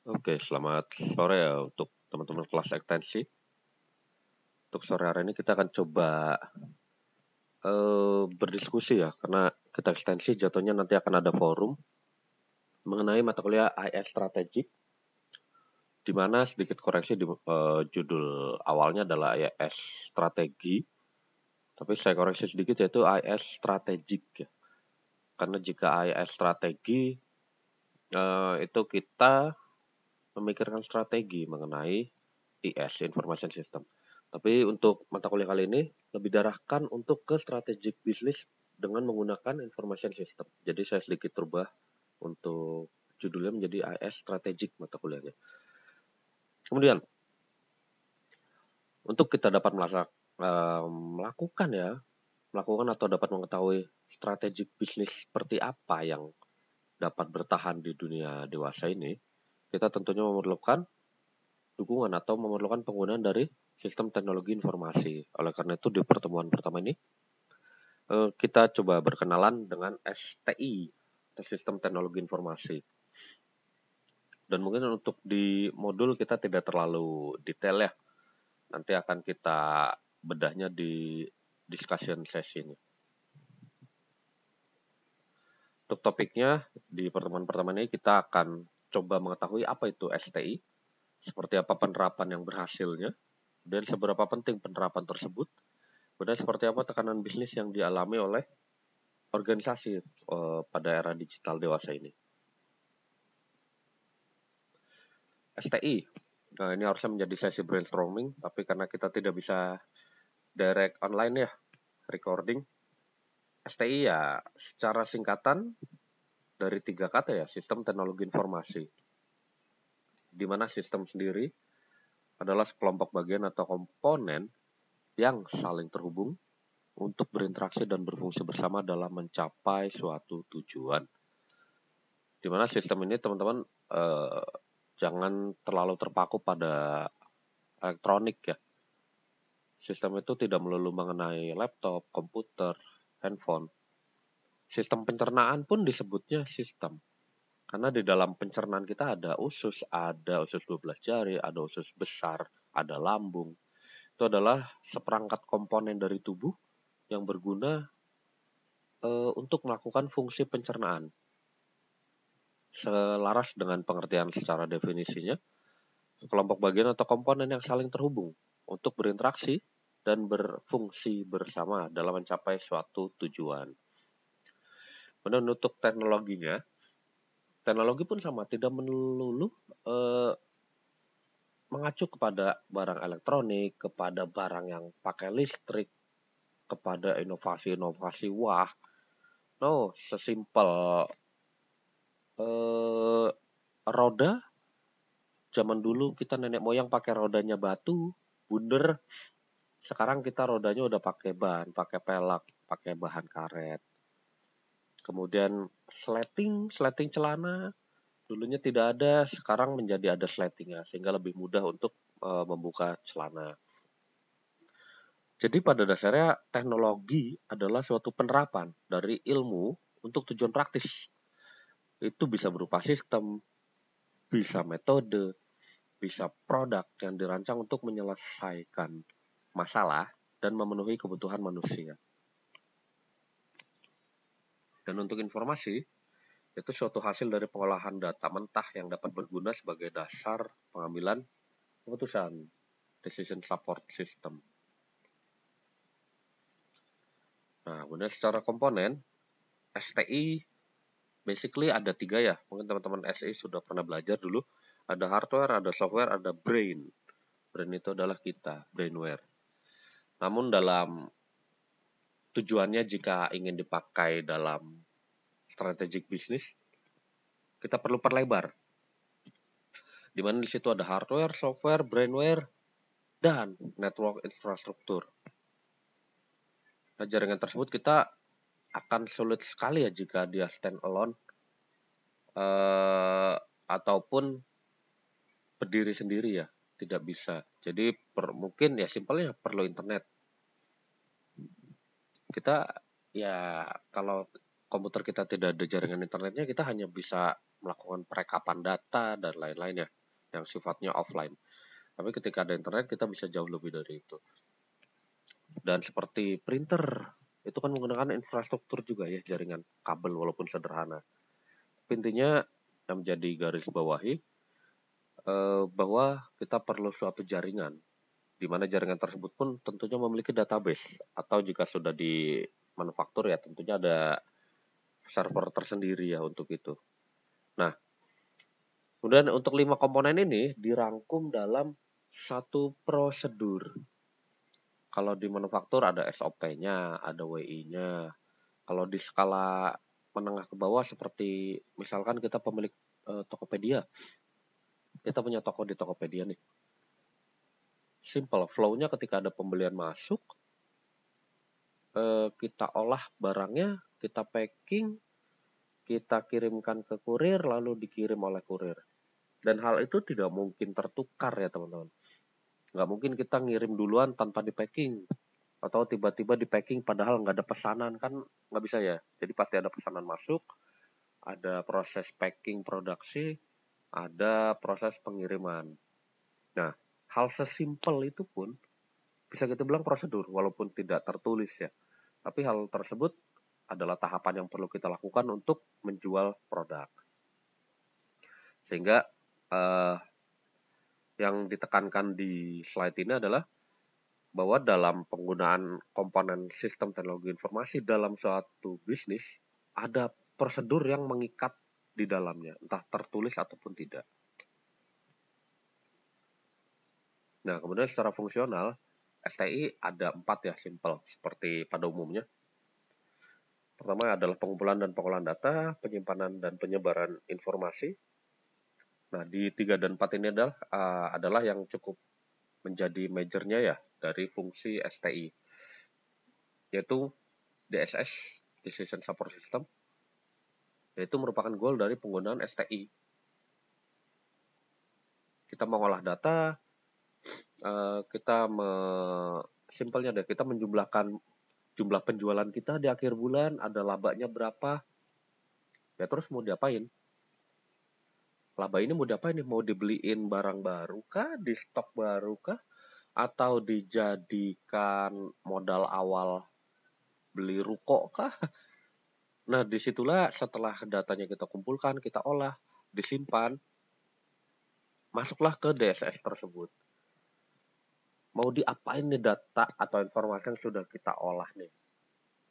Oke, selamat sore ya untuk teman-teman kelas ekstensi. Untuk sore hari ini kita akan coba berdiskusi ya, karena kita ekstensi jatuhnya nanti akan ada forum mengenai mata kuliah IS Strategic, di mana sedikit koreksi di judul awalnya adalah IS Strategi, tapi saya koreksi sedikit yaitu IS Strategic ya. Karena jika IS Strategi itu kita memikirkan strategi mengenai IS, Information System. Tapi untuk mata kuliah kali ini lebih diarahkan untuk ke strategic business dengan menggunakan information system. Jadi saya sedikit rubah untuk judulnya menjadi IS strategic mata kuliahnya. Kemudian untuk kita dapat melakukan atau dapat mengetahui strategic business seperti apa yang dapat bertahan di dunia dewasa ini, kita tentunya memerlukan dukungan atau memerlukan penggunaan dari sistem teknologi informasi. Oleh karena itu di pertemuan pertama ini kita coba berkenalan dengan STI, Sistem Teknologi Informasi. Dan mungkin untuk di modul kita tidak terlalu detail ya. Nanti akan kita bedahnya di discussion session. Untuk topiknya di pertemuan pertama ini kita akan coba mengetahui apa itu STI, seperti apa penerapan yang berhasilnya, dan seberapa penting penerapan tersebut, dan seperti apa tekanan bisnis yang dialami oleh organisasi pada era digital dewasa ini. STI. Nah, ini harusnya menjadi sesi brainstorming, tapi karena kita tidak bisa direct online ya, recording. STI ya secara singkatan dari 3 kata ya, Sistem Teknologi Informasi. Di mana sistem sendiri adalah sekelompok bagian atau komponen yang saling terhubung untuk berinteraksi dan berfungsi bersama dalam mencapai suatu tujuan. Di mana sistem ini teman-teman jangan terlalu terpaku pada elektronik ya. Sistem itu tidak melulu mengenai laptop, komputer, handphone. Sistem pencernaan pun disebutnya sistem. Karena di dalam pencernaan kita ada usus 12 jari, ada usus besar, ada lambung. Itu adalah seperangkat komponen dari tubuh yang berguna untuk melakukan fungsi pencernaan. Selaras dengan pengertian secara definisinya, kelompok bagian atau komponen yang saling terhubung untuk berinteraksi dan berfungsi bersama dalam mencapai suatu tujuan. Kemudian untuk teknologinya, teknologi pun sama, tidak melulu mengacu kepada barang elektronik, kepada barang yang pakai listrik, kepada inovasi-inovasi wah. No, sesimpel roda. Zaman dulu kita nenek moyang pakai rodanya batu, bundar. Sekarang kita rodanya udah pakai ban, pakai pelak, pakai bahan karet. Kemudian sleting celana. Dulunya tidak ada, sekarang menjadi ada sletingnya, sehingga lebih mudah untuk membuka celana. Jadi pada dasarnya teknologi adalah suatu penerapan dari ilmu untuk tujuan praktis. Itu bisa berupa sistem, bisa metode, bisa produk yang dirancang untuk menyelesaikan masalah dan memenuhi kebutuhan manusia. Dan untuk informasi, itu suatu hasil dari pengolahan data mentah yang dapat berguna sebagai dasar pengambilan keputusan, decision support system. Nah, kemudian secara komponen, STI basically ada 3 ya. Mungkin teman-teman SI sudah pernah belajar dulu. Ada hardware, ada software, ada brain. Brain itu adalah kita, brainware. Namun dalam tujuannya jika ingin dipakai dalam strategic business, kita perlu perlebar. Di mana di situ ada hardware, software, brainware, dan network infrastruktur. Nah, jaringan tersebut kita akan sulit sekali ya jika dia stand alone ataupun berdiri sendiri ya, tidak bisa. Jadi mungkin ya simpelnya perlu internet. Kita ya kalau komputer kita tidak ada jaringan internetnya, kita hanya bisa melakukan perekapan data dan lain-lain ya, yang sifatnya offline. Tapi ketika ada internet kita bisa jauh lebih dari itu. Dan seperti printer, itu kan menggunakan infrastruktur juga ya, jaringan kabel walaupun sederhana. Intinya yang menjadi garis bawahi bahwa kita perlu suatu jaringan, di mana jaringan tersebut pun tentunya memiliki database, atau jika sudah di manufaktur ya tentunya ada server tersendiri ya untuk itu. Nah, kemudian untuk 5 komponen ini dirangkum dalam satu prosedur. Kalau di manufaktur ada SOP-nya, ada WI-nya. Kalau di skala menengah ke bawah seperti misalkan kita pemilik Tokopedia. Kita punya toko di Tokopedia nih. Simple, flow-nya ketika ada pembelian masuk, kita olah barangnya, kita packing, kita kirimkan ke kurir, lalu dikirim oleh kurir. Dan hal itu tidak mungkin tertukar ya teman-teman. Nggak mungkin kita ngirim duluan tanpa di packing. Atau tiba-tiba di packing padahal nggak ada pesanan, kan nggak bisa ya. Jadi pasti ada pesanan masuk, ada proses packing produksi, ada proses pengiriman. Nah, hal sesimpel itu pun bisa kita bilang prosedur walaupun tidak tertulis ya. Tapi hal tersebut adalah tahapan yang perlu kita lakukan untuk menjual produk. Sehingga yang ditekankan di slide ini adalah bahwa dalam penggunaan komponen sistem teknologi informasi dalam suatu bisnis ada prosedur yang mengikat di dalamnya, entah tertulis ataupun tidak. Nah, kemudian secara fungsional, STI ada 4 ya, simple, seperti pada umumnya. Pertama adalah pengumpulan dan pengolahan data, penyimpanan dan penyebaran informasi. Nah, di 3 dan 4 ini adalah yang cukup menjadi majornya ya dari fungsi STI, yaitu DSS, Decision Support System, yaitu merupakan goal dari penggunaan STI. Kita mengolah data, simpelnya deh, kita menjumlahkan jumlah penjualan kita di akhir bulan, ada labanya berapa, ya terus mau diapain? Laba ini mau diapain nih? Mau dibeliin barang baru kah? Di stok baru kah? Atau dijadikan modal awal beli ruko kah? Nah, disitulah setelah datanya kita kumpulkan, kita olah, disimpan, masuklah ke DSS tersebut. Mau diapain nih data atau informasi yang sudah kita olah nih?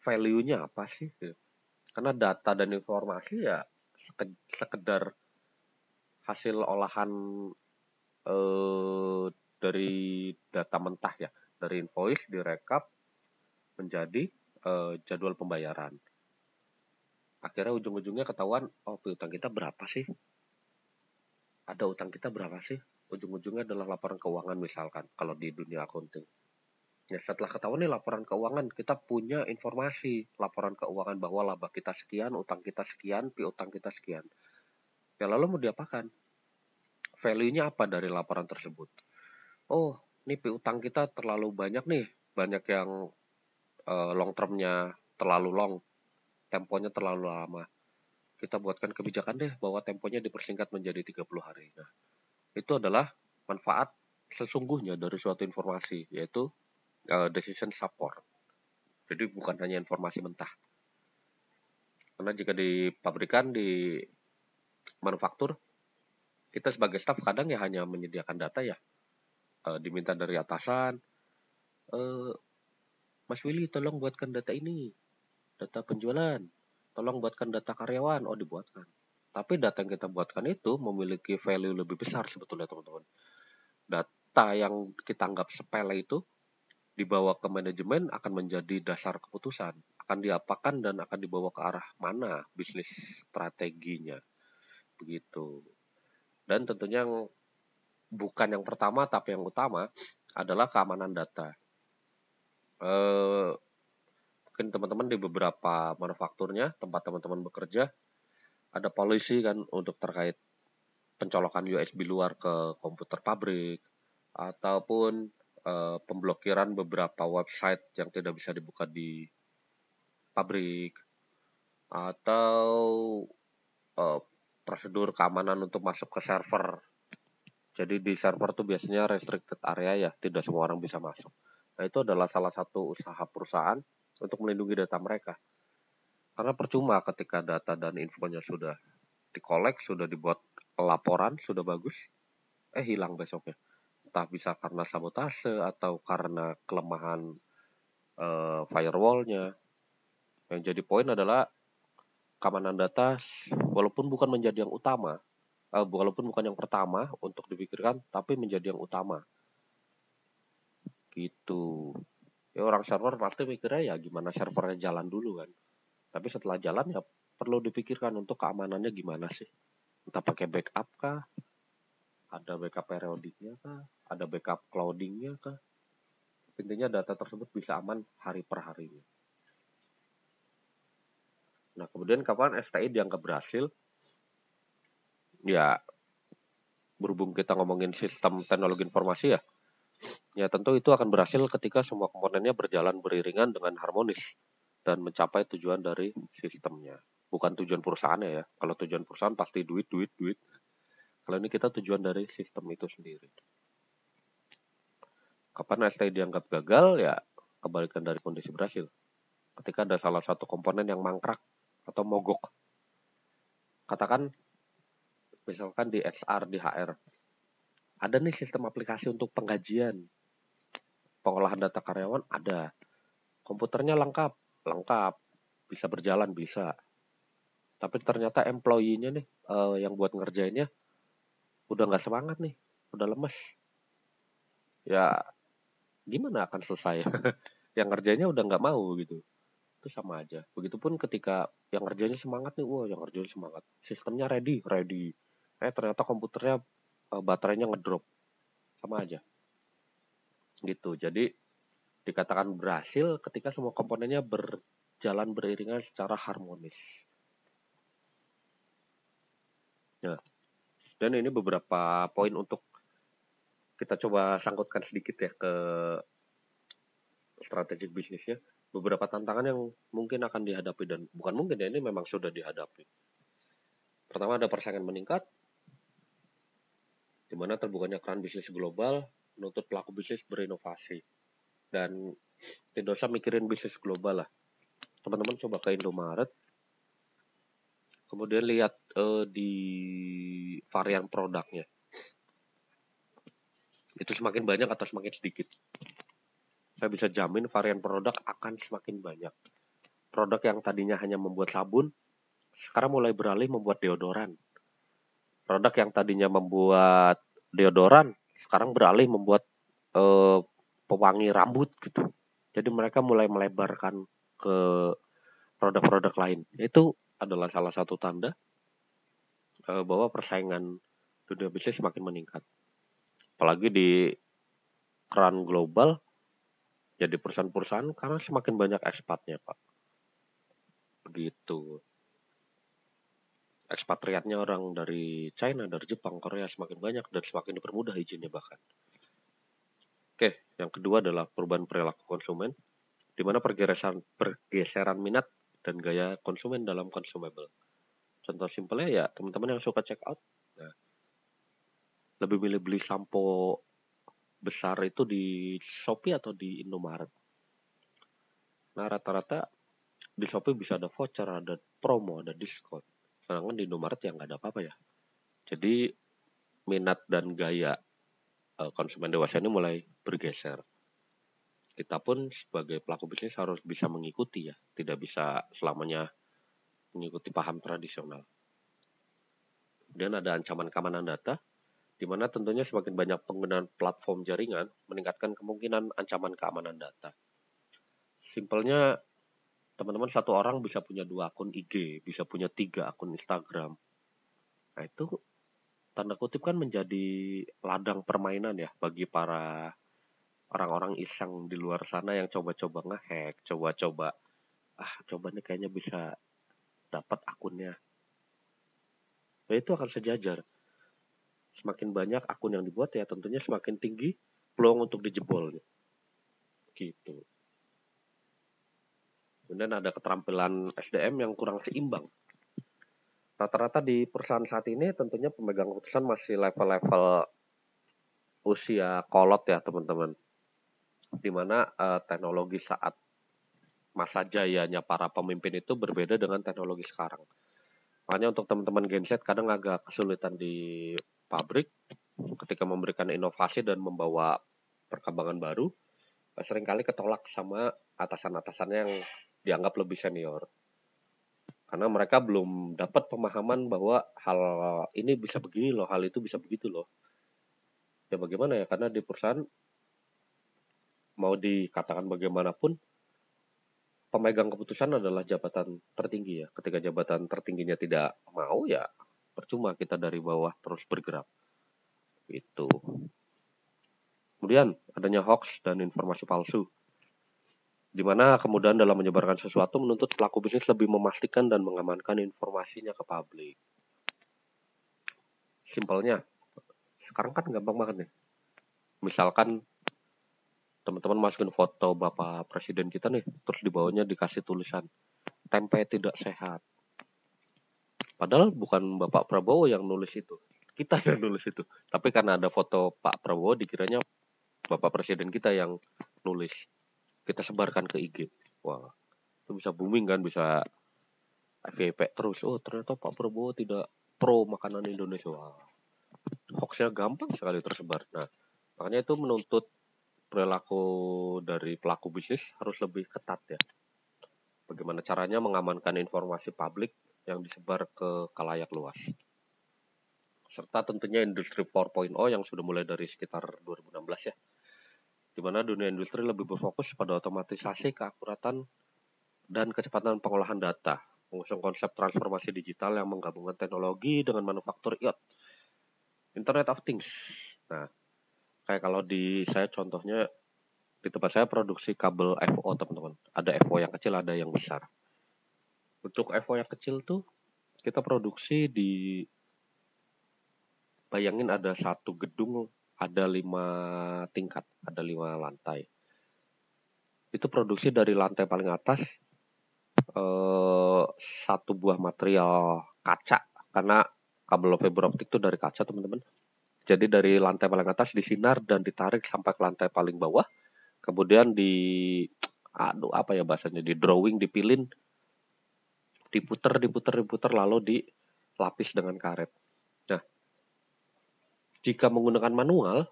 Value-nya apa sih? Karena data dan informasi ya sekedar hasil olahan dari data mentah ya, dari invoice direkap menjadi jadwal pembayaran. Akhirnya ujung-ujungnya ketahuan, oh piutang kita berapa sih? Ada utang kita berapa sih? Ujung-ujungnya adalah laporan keuangan misalkan, kalau di dunia accounting. Ya setelah ketahuan nih laporan keuangan, kita punya informasi laporan keuangan bahwa laba kita sekian, utang kita sekian, piutang kita sekian. Ya lalu mau diapakan? Value-nya apa dari laporan tersebut? Oh, ini piutang kita terlalu banyak nih, banyak yang long term-nya terlalu long, temponya terlalu lama. Kita buatkan kebijakan deh bahwa temponya dipersingkat menjadi 30 hari. Nah, itu adalah manfaat sesungguhnya dari suatu informasi, yaitu decision support. Jadi bukan hanya informasi mentah. Karena jika di pabrikan, di manufaktur, kita sebagai staff kadang ya hanya menyediakan data ya. Diminta dari atasan, Mas Willy tolong buatkan data ini, data penjualan. Tolong buatkan data karyawan, oh dibuatkan. Tapi data yang kita buatkan itu memiliki value lebih besar sebetulnya teman-teman. Data yang kita anggap sepele itu dibawa ke manajemen akan menjadi dasar keputusan. Akan diapakan dan akan dibawa ke arah mana bisnis strateginya. Begitu. Dan tentunya yang bukan yang pertama tapi yang utama adalah keamanan data. Mungkin teman-teman di beberapa manufakturnya, tempat teman-teman bekerja, ada policy kan untuk terkait pencolokan USB luar ke komputer pabrik, ataupun pemblokiran beberapa website yang tidak bisa dibuka di pabrik, atau prosedur keamanan untuk masuk ke server. Jadi di server tuh biasanya restricted area ya, tidak semua orang bisa masuk. Nah, itu adalah salah satu usaha perusahaan untuk melindungi data mereka. Karena percuma ketika data dan infonya sudah dikolek, sudah dibuat laporan, sudah bagus, hilang besoknya. Entah bisa karena sabotase atau karena kelemahan firewall-nya. Yang jadi poin adalah keamanan data walaupun bukan menjadi yang utama, walaupun bukan yang pertama untuk dipikirkan, tapi menjadi yang utama. Gitu. Ya orang server pasti mikirnya ya gimana servernya jalan dulu kan. Tapi setelah jalan ya perlu dipikirkan untuk keamanannya gimana sih. Entah pakai backup kah, ada backup periodiknya kah, ada backup cloudingnya kah. Intinya data tersebut bisa aman hari per harinya. Nah kemudian kapan STI dianggap berhasil? Ya berhubung kita ngomongin sistem teknologi informasi ya, ya tentu itu akan berhasil ketika semua komponennya berjalan beriringan dengan harmonis dan mencapai tujuan dari sistemnya. Bukan tujuan perusahaannya ya. Kalau tujuan perusahaan pasti duit, duit, duit. Kalau ini kita tujuan dari sistem itu sendiri. Kapan STI dianggap gagal, ya kebalikan dari kondisi berhasil. Ketika ada salah satu komponen yang mangkrak atau mogok. Katakan, misalkan di HR, di HR. Ada nih sistem aplikasi untuk penggajian. Pengolahan data karyawan ada. Komputernya lengkap, lengkap. Bisa berjalan, bisa. Tapi ternyata employee-nya nih, yang buat ngerjainnya, udah nggak semangat nih. Udah lemes. Ya, gimana akan selesai? Yang ngerjainnya udah nggak mau gitu. Itu sama aja. Begitupun ketika yang ngerjainnya semangat nih, wah yang ngerjainnya semangat. Sistemnya ready, ready. Ternyata komputernya baterainya ngedrop. Sama aja. Gitu. Jadi dikatakan berhasil ketika semua komponennya berjalan beriringan secara harmonis. Nah, dan ini beberapa poin untuk kita coba sangkutkan sedikit ya ke strategik bisnisnya. Beberapa tantangan yang mungkin akan dihadapi dan bukan mungkin ya, ini memang sudah dihadapi. Pertama ada persaingan meningkat, di mana terbukanya keran bisnis global menuntut pelaku bisnis berinovasi. Dan tidak usah mikirin bisnis global lah. Teman-teman coba ke Indomaret, kemudian lihat di varian produknya. Itu semakin banyak atau semakin sedikit. Saya bisa jamin varian produk akan semakin banyak. Produk yang tadinya hanya membuat sabun, sekarang mulai beralih membuat deodoran. Produk yang tadinya membuat deodoran, sekarang beralih membuat pewangi rambut gitu. Jadi mereka mulai melebarkan ke produk-produk lain. Itu adalah salah satu tanda bahwa persaingan dunia bisnis semakin meningkat. Apalagi di keran global, jadi perusahaan-perusahaan karena semakin banyak ekspatnya, Pak. Begitu. Ekspatriatnya orang dari China, dari Jepang, Korea semakin banyak dan semakin dipermudah izinnya bahkan. Oke, yang kedua adalah perubahan perilaku konsumen, di mana pergeseran minat dan gaya konsumen dalam consumable. Contoh simpelnya ya teman-teman yang suka check out, nah, lebih milih beli sampo besar itu di Shopee atau di Indomaret. Nah rata-rata di Shopee bisa ada voucher, ada promo, ada diskon. Sedangkan di Indomaret ya nggak ada apa-apa ya. Jadi minat dan gaya konsumen dewasa ini mulai bergeser. Kita pun sebagai pelaku bisnis harus bisa mengikuti ya, tidak bisa selamanya mengikuti paham tradisional. Kemudian ada ancaman keamanan data, di mana tentunya semakin banyak penggunaan platform jaringan meningkatkan kemungkinan ancaman keamanan data. Simpelnya, teman-teman satu orang bisa punya 2 akun IG, bisa punya 3 akun Instagram. Nah itu tanda kutip kan menjadi ladang permainan ya bagi para orang-orang iseng di luar sana yang coba-coba ngehack, coba-coba coba nih kayaknya bisa dapat akunnya. Nah itu akan sejajar. Semakin banyak akun yang dibuat ya tentunya semakin tinggi peluang untuk dijebol. Gitu. Kemudian ada keterampilan SDM yang kurang seimbang. Rata-rata di perusahaan saat ini tentunya pemegang keputusan masih level-level usia kolot ya teman-teman. Dimana teknologi saat masa jayanya para pemimpin itu berbeda dengan teknologi sekarang. Makanya untuk teman-teman Gen Z kadang agak kesulitan di pabrik ketika memberikan inovasi dan membawa perkembangan baru, seringkali ketolak sama atasan-atasannya yang dianggap lebih senior. Karena mereka belum dapat pemahaman bahwa hal ini bisa begini loh, hal itu bisa begitu loh. Ya bagaimana ya, karena di perusahaan mau dikatakan bagaimanapun, pemegang keputusan adalah jabatan tertinggi ya. Ketika jabatan tertingginya tidak mau ya percuma kita dari bawah terus bergerak. Itu. Kemudian adanya hoax dan informasi palsu. Di mana kemudian dalam menyebarkan sesuatu menuntut pelaku bisnis lebih memastikan dan mengamankan informasinya ke publik. Simpelnya, sekarang kan gampang banget nih. Misalkan teman-teman masukin foto Bapak Presiden kita nih, terus di bawahnya dikasih tulisan, tempe tidak sehat. Padahal bukan Bapak Prabowo yang nulis itu, kita yang nulis itu. Tapi karena ada foto Pak Prabowo, dikiranya Bapak Presiden kita yang nulis. Kita sebarkan ke IG. Wah, itu bisa booming kan, bisa FYP terus. Oh, ternyata Pak Prabowo tidak pro makanan Indonesia. Wah, hoaxnya gampang sekali tersebar. Nah, makanya itu menuntut perilaku dari pelaku bisnis harus lebih ketat ya. Bagaimana caranya mengamankan informasi publik yang disebar ke khalayak luas. Serta tentunya industri 4.0 yang sudah mulai dari sekitar 2016 ya. Di mana dunia industri lebih berfokus pada otomatisasi, keakuratan, dan kecepatan pengolahan data. Mengusung konsep transformasi digital yang menggabungkan teknologi dengan manufaktur IoT. Internet of Things. Nah, kayak kalau di saya contohnya, di tempat saya produksi kabel FO teman-teman. Ada FO yang kecil, ada yang besar. Untuk FO yang kecil tuh kita produksi di, bayangin ada satu gedung, ada 5 tingkat, ada 5 lantai. Itu produksi dari lantai paling atas satu buah material kaca, karena kabel fiber optik itu dari kaca teman-teman. Jadi dari lantai paling atas disinar dan ditarik sampai ke lantai paling bawah, kemudian apa ya bahasanya, di drawing, dipilin, diputer lalu dilapis dengan karet. Nah, jika menggunakan manual,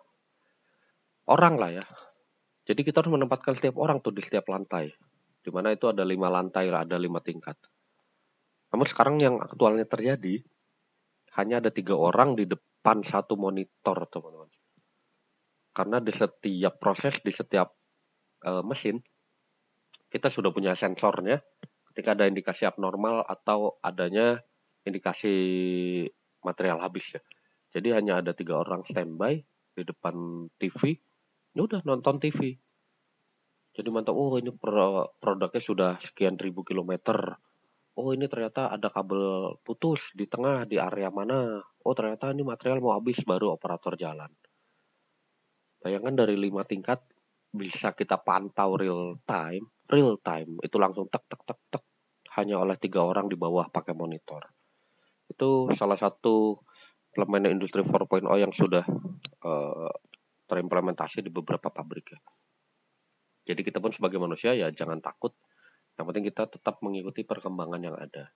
orang lah ya. Jadi kita harus menempatkan setiap orang tuh di setiap lantai. Di mana itu ada 5 lantai, ada 5 tingkat. Namun sekarang yang aktualnya terjadi, hanya ada 3 orang di depan satu monitor, teman-teman. Karena di setiap proses, di setiap mesin, kita sudah punya sensornya. Ketika ada indikasi abnormal atau adanya indikasi material habis ya. Jadi hanya ada 3 orang standby di depan TV. Ini udah nonton TV. Jadi mantap, oh ini produknya sudah sekian ribu kilometer. Oh ini ternyata ada kabel putus di tengah, di area mana. Oh ternyata ini material mau habis, baru operator jalan. Bayangkan dari 5 tingkat bisa kita pantau real time. Itu langsung tek tek tek tek hanya oleh 3 orang di bawah pakai monitor. Itu salah satu elemen industri 4.0 yang sudah terimplementasi di beberapa pabrik ya. Jadi kita pun sebagai manusia ya jangan takut. Yang penting kita tetap mengikuti perkembangan yang ada.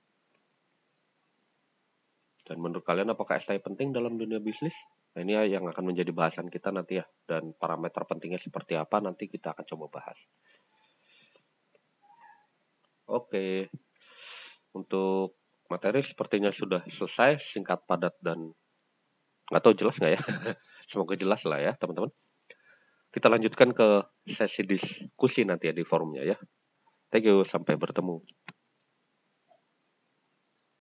Dan menurut kalian apakah STI penting dalam dunia bisnis? Nah ini yang akan menjadi bahasan kita nanti ya. Dan parameter pentingnya seperti apa nanti kita akan coba bahas. Oke. Untuk materi sepertinya sudah selesai, singkat, padat, dan nggak tahu jelas nggak ya. Semoga jelas lah ya teman-teman. Kita lanjutkan ke sesi diskusi nanti ya di forumnya ya. Thank you, sampai bertemu.